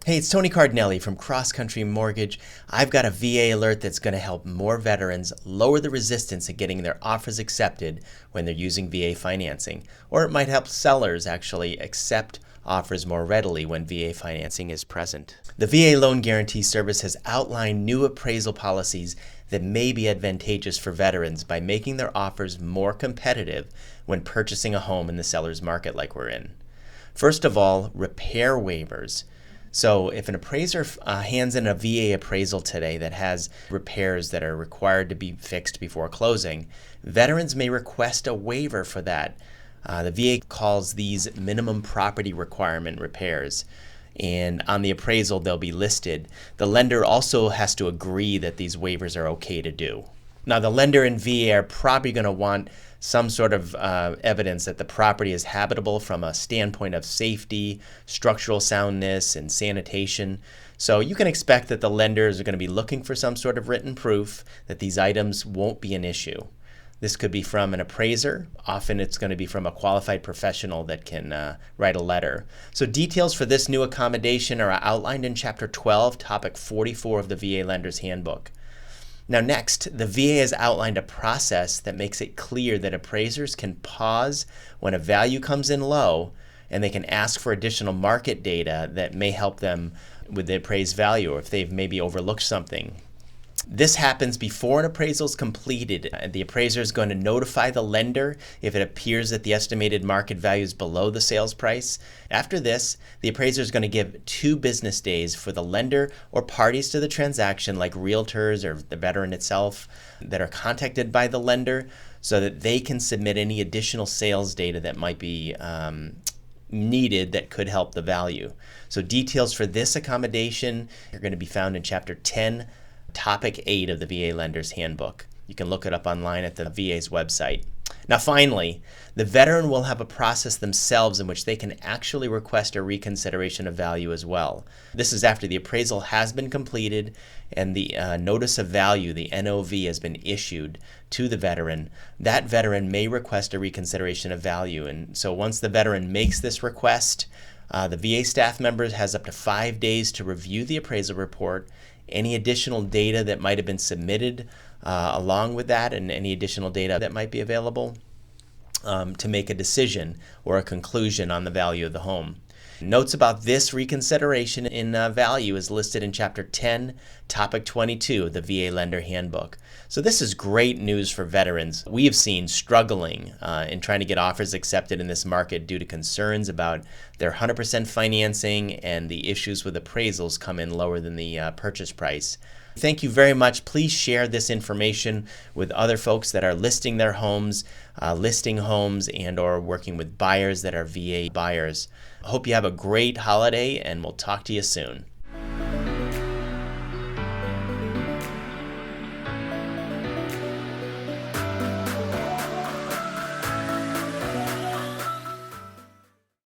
Hey, it's Tony Cardinali from Cross Country Mortgage. I've got a VA alert that's going to help more veterans lower the resistance at getting their offers accepted when they're using VA financing. Or it might help sellers actually accept offers more readily when VA financing is present. The VA Loan Guarantee Service has outlined new appraisal policies that may be advantageous for veterans by making their offers more competitive when purchasing a home in the seller's market like we're in. First of all, repair waivers. So if an appraiser hands in a VA appraisal today that has repairs that are required to be fixed before closing, veterans may request a waiver for that. The VA calls these minimum property requirement repairs, and on the appraisal they'll be listed. The lender also has to agree that these waivers are okay to do. Now, the lender and VA are probably going to want some sort of evidence that the property is habitable from a standpoint of safety, structural soundness, and sanitation. So you can expect that the lenders are going to be looking for some sort of written proof that these items won't be an issue. This could be from an appraiser. Often it's going to be from a qualified professional that can write a letter. So details for this new accommodation are outlined in Chapter 12, Topic 44 of the VA Lender's Handbook. Now next, the VA has outlined a process that makes it clear that appraisers can pause when a value comes in low, and they can ask for additional market data that may help them with the appraised value, or if they've maybe overlooked something. This happens before an appraisal is completed. The appraiser is going to notify the lender if it appears that the estimated market value is below the sales price. After this, the appraiser is going to give 2 business days for the lender or parties to the transaction, like realtors or the veteran itself, that are contacted by the lender, so that they can submit any additional sales data that might be needed that could help the value. So details for this accommodation are going to be found in Chapter 10, Topic 8 of the VA Lender's Handbook. You can look it up online at the VA's website. Now finally, the veteran will have a process themselves in which they can actually request a reconsideration of value as well. This is after the appraisal has been completed and the notice of value, the NOV, has been issued to the veteran. That veteran may request a reconsideration of value. And so once the veteran makes this request, the VA staff member has up to 5 days to review the appraisal report, any additional data that might have been submitted along with that, and any additional data that might be available to make a decision or a conclusion on the value of the home. Notes about this reconsideration in value is listed in Chapter 10, Topic 22 of the VA Lender Handbook. So this is great news for veterans we have seen struggling in trying to get offers accepted in this market due to concerns about their 100% financing, and the issues with appraisals come in lower than the purchase price. Thank you very much. Please share this information with other folks that are listing their homes, listing homes, and or working with buyers that are VA buyers. I hope you have a great holiday, and we'll talk to you soon.